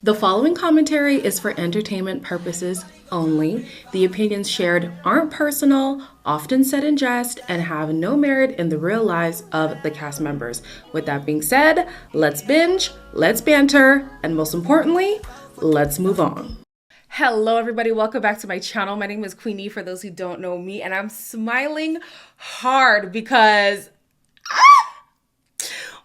The following commentary is for entertainment purposes only. The opinions shared aren't personal, often said in jest, and have no merit in the real lives of the cast members. With that being said, let's binge, let's banter, and most importantly, let's move on. Hello everybody, welcome back to my channel. My name is Queenie for those who don't know me, and I'm smiling hard because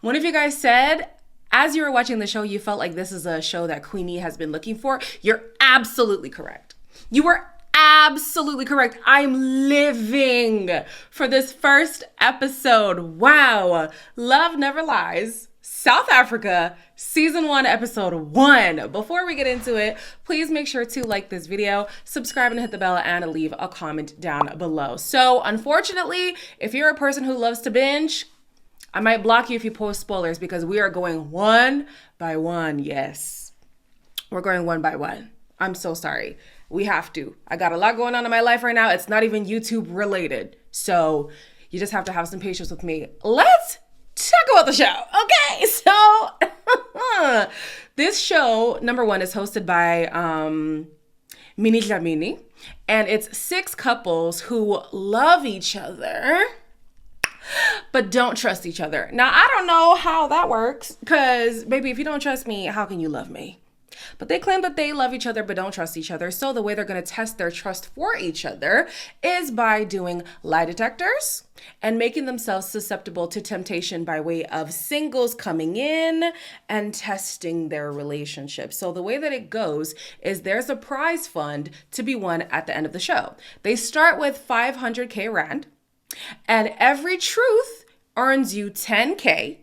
one of you guys said, as you were watching the show, you felt like this is a show that Queenie has been looking for. You're absolutely correct. You were absolutely correct. I'm living for this first episode. Wow. Love Never Lies, South Africa, Season 1, Episode 1. Before we get into it, please make sure to like this video, subscribe and hit the bell, and leave a comment down below. So, unfortunately, if you're a person who loves to binge, I might block you if you post spoilers because we are going one by one. Yes, we're going one by one. I'm so sorry. We have to. I got a lot going on in my life right now. It's not even YouTube related. So you just have to have some patience with me. Let's talk about the show. Okay, so this show, number one, is hosted by Minnie Dlamini. And it's 6 couples who love each other but don't trust each other. Now, I don't know how that works because, baby, if you don't trust me, how can you love me? But they claim that they love each other but don't trust each other. So the way they're going to test their trust for each other is by doing lie detectors and making themselves susceptible to temptation by way of singles coming in and testing their relationship. So the way that it goes is there's a prize fund to be won at the end of the show. They start with 500K Rand. And every truth earns you 10K.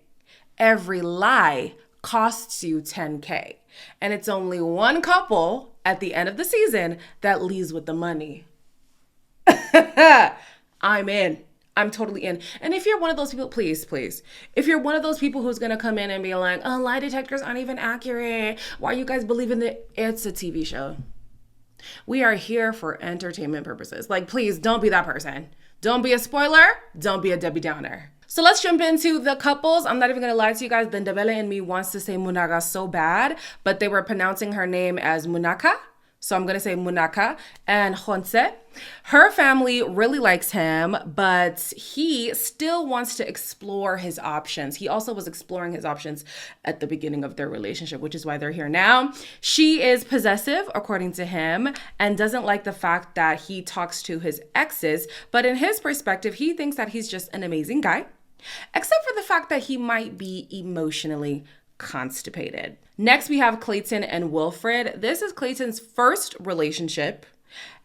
Every lie costs you 10K. And it's only one couple at the end of the season that leaves with the money. I'm in. I'm totally in. And if you're one of those people, please, if you're one of those people who's going to come in and be like, oh, lie detectors aren't even accurate. Why you guys believe in it? It's a TV show. We are here for entertainment purposes. Like, please don't be that person. Don't be a spoiler. Don't be a Debbie Downer. So let's jump into the couples. I'm not even going to lie to you guys. The Ndebele in me wants to say Munaga so bad, but they were pronouncing her name as Munaka. So I'm going to say Munaka. And Khonse, her family really likes him, but he still wants to explore his options. He also was exploring his options at the beginning of their relationship, which is why they're here now. She is possessive, according to him, and doesn't like the fact that he talks to his exes. But in his perspective, he thinks that he's just an amazing guy, except for the fact that he might be emotionally constipated. Next, we have Clayton and Wilfred. This is Clayton's first relationship,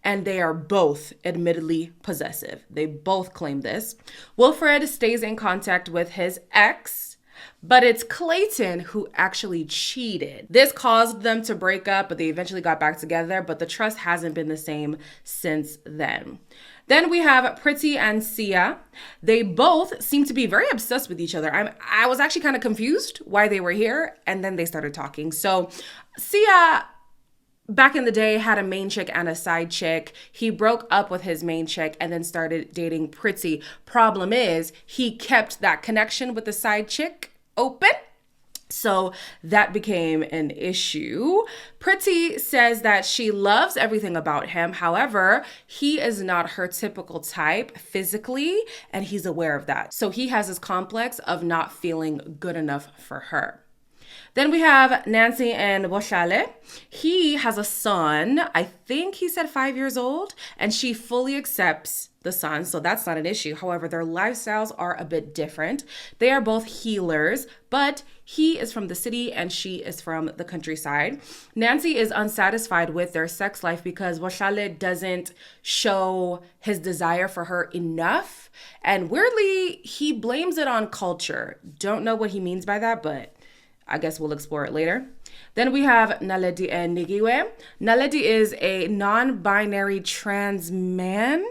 and they are both admittedly possessive. They both claim this. Wilfred stays in contact with his ex, but it's Clayton who actually cheated. This caused them to break up, but they eventually got back together, but the trust hasn't been the same since then. Then we have Pretty and Sia. They both seem to be very obsessed with each other. I was actually kind of confused why they were here, and then they started talking. So Sia, back in the day, had a main chick and a side chick. He broke up with his main chick and then started dating Pretty. Problem is, he kept that connection with the side chick open. So that became an issue. Pretty says that she loves everything about him. However, he is not her typical type physically, and he's aware of that. So he has this complex of not feeling good enough for her. Then we have Nancy and Boshale. He has a son, I think he said 5 years old, and she fully accepts the son, so that's not an issue. However, their lifestyles are a bit different. They are both healers, but he is from the city and she is from the countryside. Nancy is unsatisfied with their sex life because Boshale doesn't show his desire for her enough. And weirdly, he blames it on culture. Don't know what he means by that, but I guess we'll explore it later. Then we have Naledi and Nigiwe. Naledi is a non-binary trans man.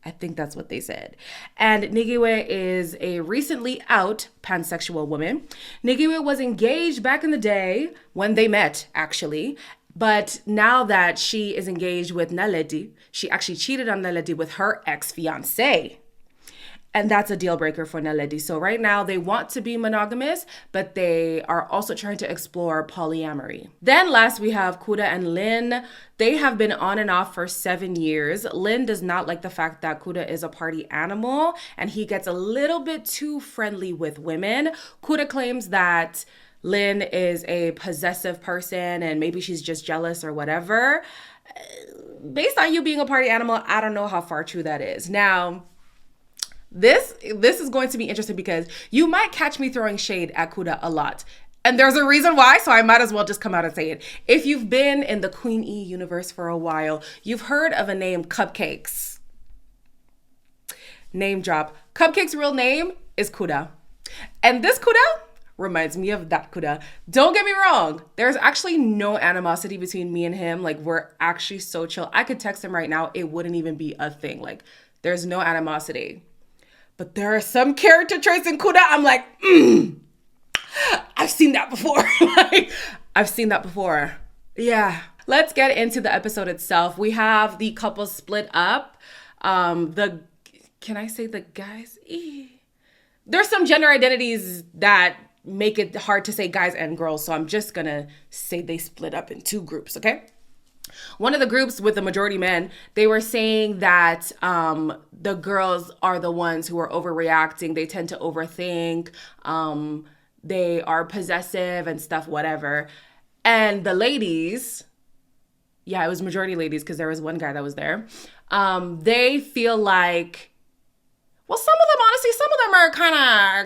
I think that's what they said. And Nigiwe is a recently out pansexual woman. Nigiwe was engaged back in the day when they met, actually. But now that she is engaged with Naledi, she actually cheated on Naledi with her ex-fiance. And that's a deal breaker for Naledi. So right now they want to be monogamous, but they are also trying to explore polyamory. Then last we have Kuda and Lynn. They have been on and off for 7 years. Lynn does not like the fact that Kuda is a party animal and he gets a little bit too friendly with women. Kuda claims that Lynn is a possessive person and maybe she's just jealous or whatever. Based on you being a party animal, I don't know how far true that is. Now, this is going to be interesting because you might catch me throwing shade at Kuda a lot. And there's a reason why, so I might as well just come out and say it. If you've been in the Queen E universe for a while, you've heard of a name, Cupcakes. Name drop. Cupcakes' real name is Kuda. And this Kuda reminds me of that Kuda. Don't get me wrong. There's actually no animosity between me and him. Like, we're actually so chill. I could text him right now. It wouldn't even be a thing. Like, there's no animosity. But there are some character traits in Kuda. I'm like, I've seen that before. Like, I've seen that before. Yeah. Let's get into the episode itself. We have the couple split up. Can I say the guys? There's some gender identities that make it hard to say guys and girls. So I'm just gonna say they split up in 2 groups, okay? One of the groups with the majority men, they were saying that the girls are the ones who are overreacting. They tend to overthink. They are possessive and stuff, whatever. And the ladies, yeah, it was majority ladies because there was one guy that was there. They feel like, well, some of them are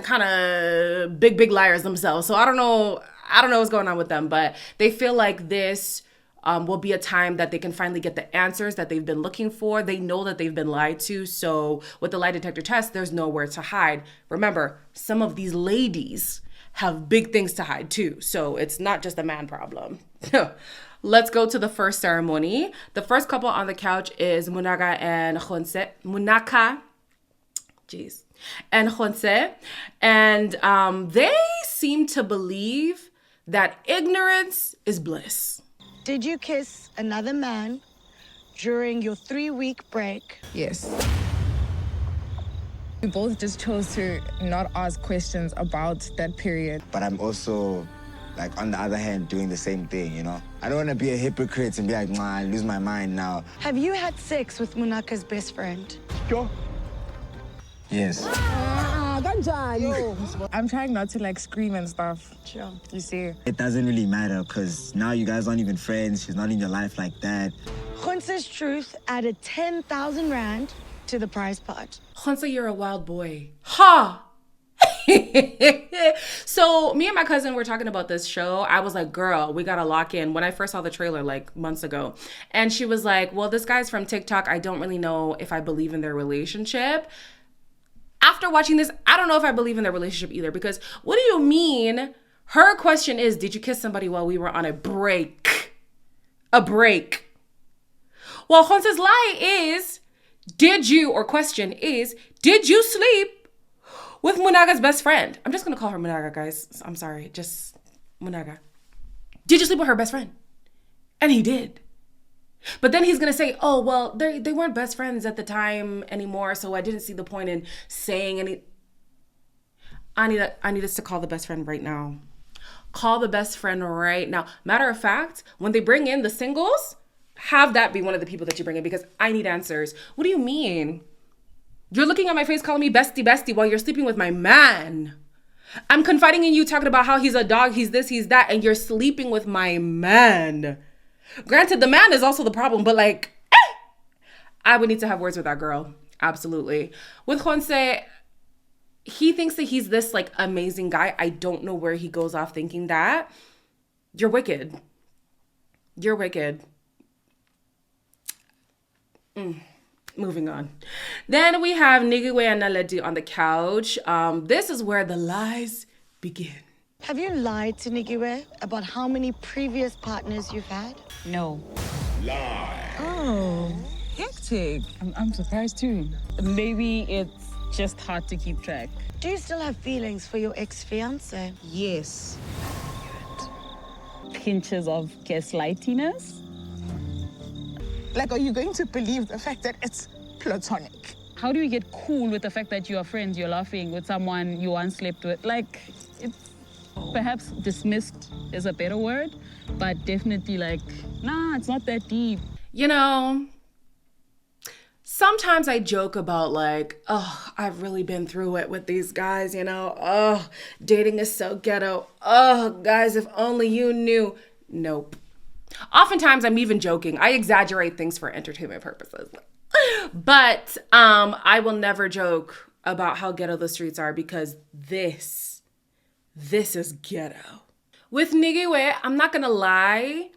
kind of big liars themselves. So I don't know what's going on with them, but they feel like this will be a time that they can finally get the answers that they've been looking for. They know that they've been lied to. So with the lie detector test, there's nowhere to hide. Remember, some of these ladies have big things to hide too. So it's not just a man problem. Let's go to the first ceremony. The first couple on the couch is Munaga and Khonse. And Khonse. And they seem to believe that ignorance is bliss. Did you kiss another man during your 3-week break? Yes. We both just chose to not ask questions about that period. But I'm also, like, on the other hand, doing the same thing, you know? I don't want to be a hypocrite and be like, I lose my mind now. Have you had sex with Munaka's best friend? Sure. Yes. I'm trying not to like scream and stuff. Sure. You see? It doesn't really matter because now you guys aren't even friends. She's not in your life like that. Khonse's truth added 10,000 rand to the prize pot. Khonse, you're a wild boy. Ha! So me and my cousin were talking about this show. I was like, girl, we gotta lock in. When I first saw the trailer like months ago, and she was like, well, this guy's from TikTok. I don't really know if I believe in their relationship. After watching this, I don't know if I believe in their relationship either, because what do you mean? Her question is, did you kiss somebody while we were on a break? A break. Well, Khonse's lie is, did you sleep with Munaga's best friend? I'm just going to call her Munaga, guys. I'm sorry. Just Munaga. Did you sleep with her best friend? And he did. But then he's going to say, oh, well, they weren't best friends at the time anymore, so I didn't see the point in saying any. I need us to call the best friend right now. Call the best friend right now. Matter of fact, when they bring in the singles, have that be one of the people that you bring in, because I need answers. What do you mean? You're looking at my face calling me bestie while you're sleeping with my man. I'm confiding in you, talking about how he's a dog, he's this, he's that, and you're sleeping with my man. Granted, the man is also the problem, but like, I would need to have words with that girl. Absolutely. With Khonse, he thinks that he's this like amazing guy. I don't know where he goes off thinking that. You're wicked. You're wicked. Moving on. Then we have Nigwe and Naledi on the couch. This is where the lies begin. Have you lied to Nigiwe about how many previous partners you've had? No. Oh, hectic. I'm surprised too. Maybe it's just hard to keep track. Do you still have feelings for your ex-fiancé? Yes. Pinches of gaslightiness. Like, are you going to believe the fact that it's platonic? how do you get cool with the fact that you are friends, you're laughing with someone you once slept with? Like, it's perhaps dismissed is a better word, but definitely like, nah, it's not that deep. You know, sometimes I joke about like, oh, I've really been through it with these guys, you know? Oh, dating is so ghetto. Oh, guys, if only you knew. Nope. Oftentimes I'm even joking. I exaggerate things for entertainment purposes. But I will never joke about how ghetto the streets are because this is ghetto. With Nigiwe, I'm not gonna lie,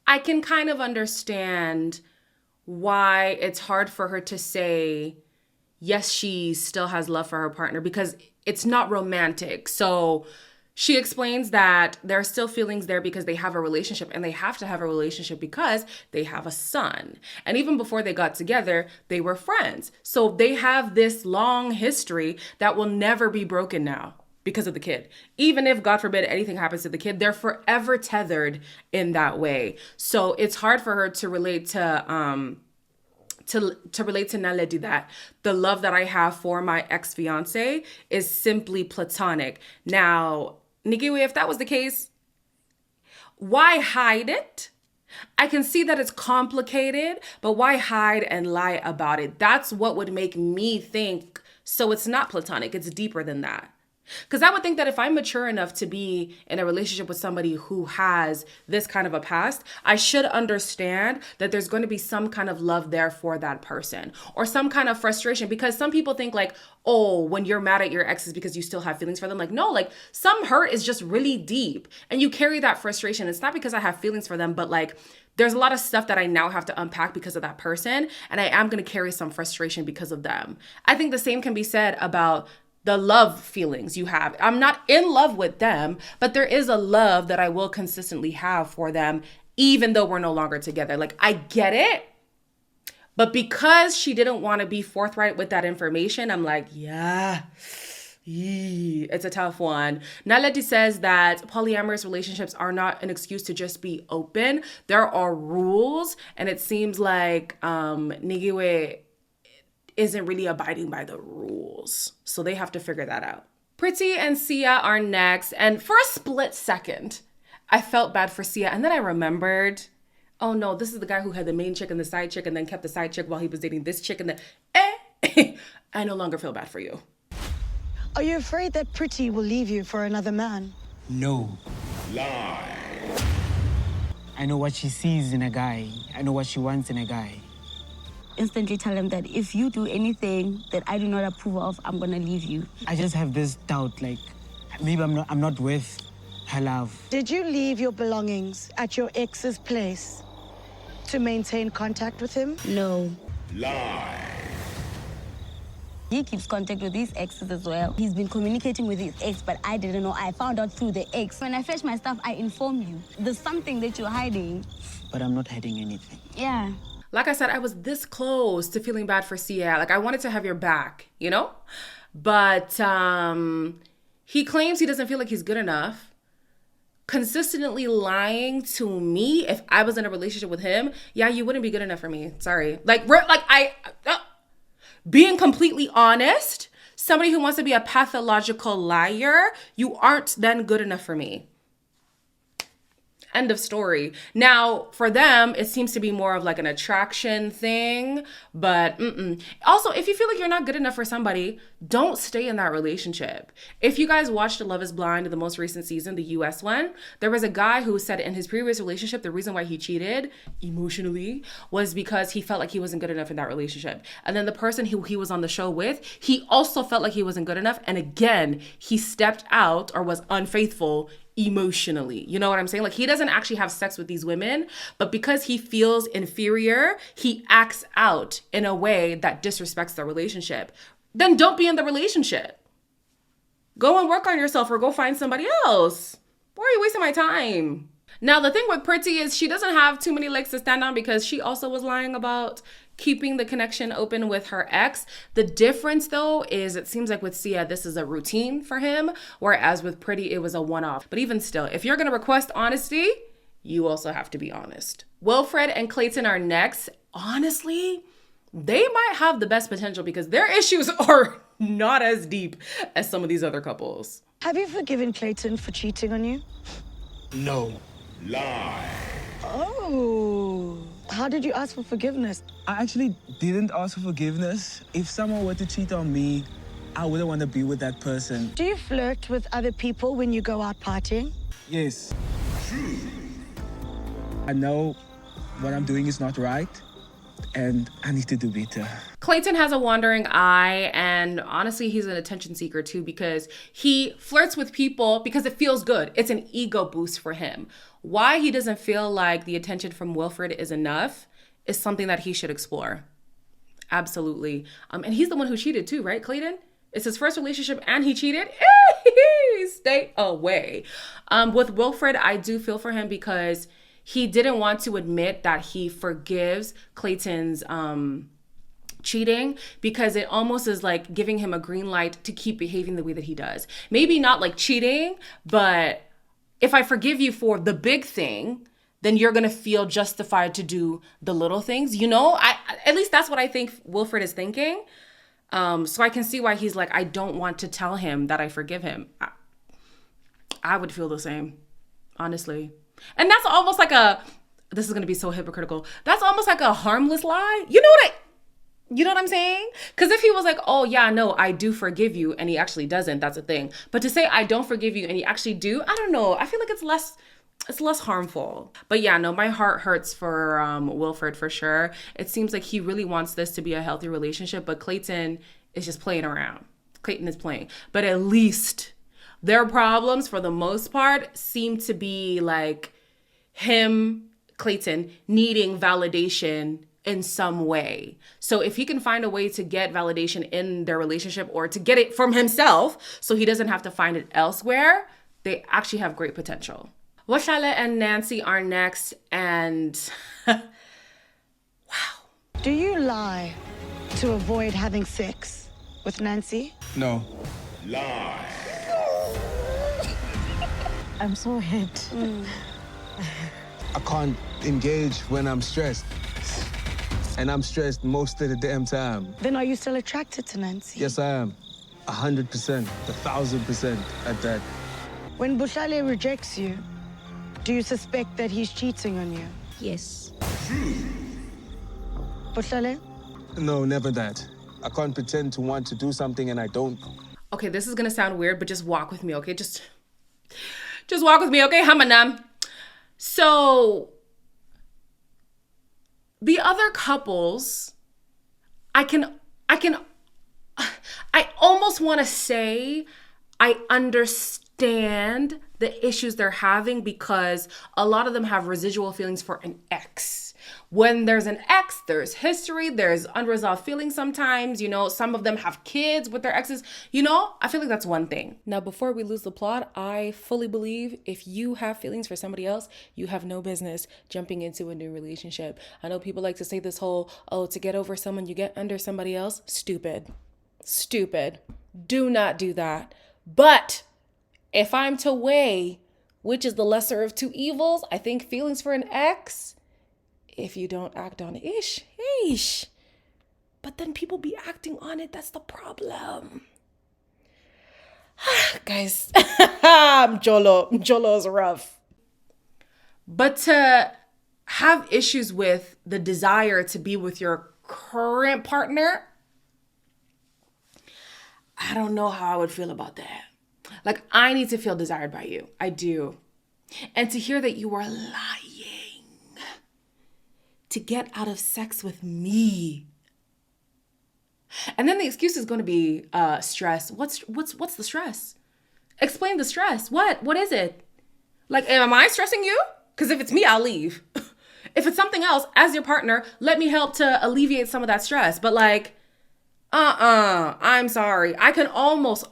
I can kind of understand why it's hard for her to say, yes, she still has love for her partner because it's not romantic. So she explains that there are still feelings there because they have a relationship, and they have to have a relationship because they have a son. And even before they got together, they were friends. So they have this long history that will never be broken now because of the kid. Even if, God forbid, anything happens to the kid, they're forever tethered in that way. So it's hard for her to relate to relate to Naledi that the love that I have for my ex-fiance is simply platonic. Now, Nigiwe, if that was the case, why hide it? I can see that it's complicated, but why hide and lie about it? That's what would make me think, so it's not platonic, it's deeper than that. Because I would think that if I'm mature enough to be in a relationship with somebody who has this kind of a past, I should understand that there's going to be some kind of love there for that person or some kind of frustration. Because some people think like, oh, when you're mad at your ex is because you still have feelings for them. Like, no, like some hurt is just really deep and you carry that frustration. It's not because I have feelings for them, but like there's a lot of stuff that I now have to unpack because of that person. And I am going to carry some frustration because of them. I think the same can be said about the love feelings you have. I'm not in love with them, but there is a love that I will consistently have for them, even though we're no longer together. Like, I get it. But because she didn't want to be forthright with that information, I'm like, yeah, it's a tough one. Naledi says that polyamorous relationships are not an excuse to just be open. There are rules, and it seems like Nigiwe isn't really abiding by the rules. So they have to figure that out. Pretty and Sia are next. And for a split second, I felt bad for Sia. And then I remembered, oh no, this is the guy who had the main chick and the side chick and then kept the side chick while he was dating this chick and then, I no longer feel bad for you. Are you afraid that Pretty will leave you for another man? No. Lie. I know what she sees in a guy. I know what she wants in a guy. Instantly tell him that if you do anything that I do not approve of, I'm gonna leave you. I just have this doubt, like maybe I'm not worth her love. Did you leave your belongings at your ex's place to maintain contact with him? No. Lie. He keeps contact with his exes as well. He's been communicating with his ex, but I didn't know. I found out through the ex. When I fetch my stuff, I inform you. There's something that you're hiding. But I'm not hiding anything. Yeah. Like I said, I was this close to feeling bad for Sia. Like I wanted to have your back, you know? But he claims he doesn't feel like he's good enough. Consistently lying to me if I was in a relationship with him. Yeah, you wouldn't be good enough for me. Sorry. Being completely honest, somebody who wants to be a pathological liar, you aren't then good enough for me. End of story. Now, for them, it seems to be more of like an attraction thing, but also, if you feel like you're not good enough for somebody, don't stay in that relationship. If you guys watched Love is Blind, the most recent season, the US one, there was a guy who said in his previous relationship, the reason why he cheated emotionally was because he felt like he wasn't good enough in that relationship. And then the person who he was on the show with, he also felt like he wasn't good enough. And again, he stepped out or was unfaithful emotionally. You know what I'm saying? Like he doesn't actually have sex with these women, but because he feels inferior, he acts out in a way that disrespects the relationship. Then don't be in the relationship. Go and work on yourself or go find somebody else. Why are you wasting my time? Now, the thing with Pretty is she doesn't have too many legs to stand on because she also was lying about keeping the connection open with her ex. The difference though is it seems like with Sia, this is a routine for him, whereas with Pretty, it was a one-off. But even still, if you're gonna request honesty, you also have to be honest. Wilfred and Clayton are next. Honestly, they might have the best potential because their issues are not as deep as some of these other couples. Have you forgiven Clayton for cheating on you? No. Oh. How did you ask for forgiveness? I actually didn't ask for forgiveness. If someone were to cheat on me, I wouldn't want to be with that person. Do you flirt with other people when you go out partying? Yes. I know what I'm doing is not right, and I need to do better. Clayton has a wandering eye, and honestly, he's an attention seeker too because he flirts with people because it feels good. It's an ego boost for him. Why he doesn't feel like the attention from Wilfred is enough is something that he should explore. Absolutely. And he's the one who cheated too, right, Clayton? It's his first relationship and he cheated. Stay away. With Wilfred, I do feel for him because he didn't want to admit that he forgives Clayton's cheating because it almost is like giving him a green light to keep behaving the way that he does. Maybe not like cheating, but if I forgive you for the big thing, then you're going to feel justified to do the little things. You know, at least that's what I think Wilfred is thinking. So I can see why he's like, I don't want to tell him that I forgive him. I would feel the same, honestly. And that's almost like this is going to be so hypocritical. That's almost like a harmless lie. You know what I'm saying? Because if he was like, oh yeah, no, I do forgive you, and he actually doesn't, that's a thing. But to say I don't forgive you and he actually do, I don't know. I feel like it's less harmful. But yeah, no, my heart hurts for Wilfred for sure. It seems like he really wants this to be a healthy relationship, but Clayton is just playing around. Clayton is playing. But at least their problems, for the most part, seem to be like him, Clayton, needing validation in some way. So if he can find a way to get validation in their relationship or to get it from himself so he doesn't have to find it elsewhere, they actually have great potential. Washale and Nancy are next, and wow. Do you lie to avoid having sex with Nancy? No. I'm so hurt. I can't engage when I'm stressed. And I'm stressed most of the damn time. Then are you still attracted to Nancy? Yes, I am. 100%, 1,000% at that. When Bushale rejects you, do you suspect that he's cheating on you? Yes. Bushale? No, never that. I can't pretend to want to do something and I don't. Okay, this is gonna sound weird, but just walk with me, okay? Just walk with me, okay? Hamanam. So the other couples, I almost want to say I understand the issues they're having because a lot of them have residual feelings for an ex. When there's an ex, there's history, there's unresolved feelings sometimes, you know, some of them have kids with their exes, you know, I feel like that's one thing. Now, before we lose the plot, I fully believe if you have feelings for somebody else, you have no business jumping into a new relationship. I know people like to say this whole, oh, to get over someone, you get under somebody else. Stupid. Do not do that. But if I'm to weigh which is the lesser of two evils, I think feelings for an ex, if you don't act on it, ish. But then people be acting on it. That's the problem. Guys, Jolo's rough. But to have issues with the desire to be with your current partner, I don't know how I would feel about that. Like, I need to feel desired by you. I do. And to hear that you are lying to get out of sex with me. And then the excuse is going to be stress. What's the stress? Explain the stress. What is it? Like, am I stressing you? Because if it's me, I'll leave. If it's something else, as your partner, let me help to alleviate some of that stress. But like, I'm sorry. I can almost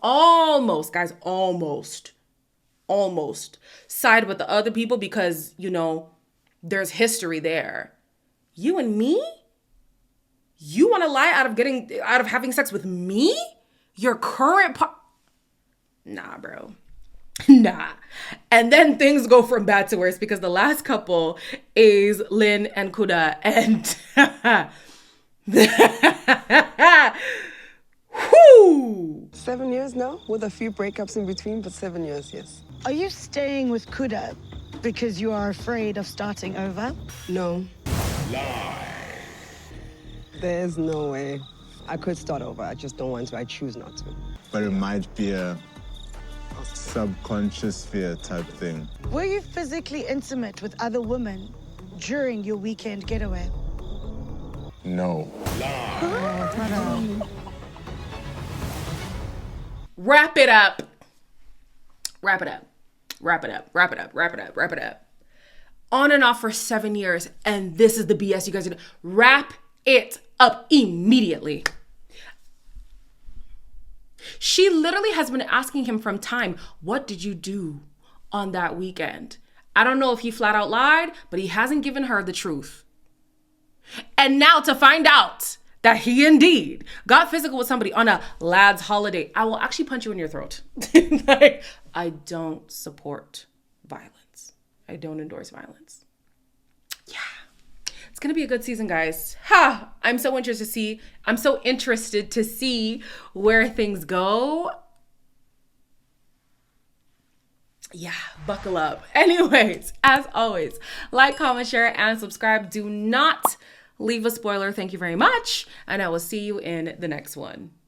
side with the other people because, you know, there's history there. You and me? You want to lie out of having sex with me? Your current Nah, bro. Nah. And then things go from bad to worse because the last couple is Lynn and Kuda. And Whoo! 7 years now, with a few breakups in between, but 7 years, yes. Are you staying with Kuda because you are afraid of starting over? No. There's no way. I could start over. I just don't want to. I choose not to. But it might be a subconscious fear type thing. Were you physically intimate with other women during your weekend getaway? No. Wrap it up. Wrap it up. Wrap it up. Wrap it up. Wrap it up. Wrap it up. On and off for 7 years, and this is the BS you guys are doing. Wrap it up immediately. She literally has been asking him from time, what did you do on that weekend? I don't know if he flat out lied, but he hasn't given her the truth. And now to find out that he indeed got physical with somebody on a lad's holiday, I will actually punch you in your throat. Like, I don't support violence. I don't endorse violence. Yeah. It's gonna be a good season, guys. I'm so interested to see where things go. Yeah, buckle up. Anyways, as always, like, comment, share, and subscribe. Do not leave a spoiler. Thank you very much. And I will see you in the next one.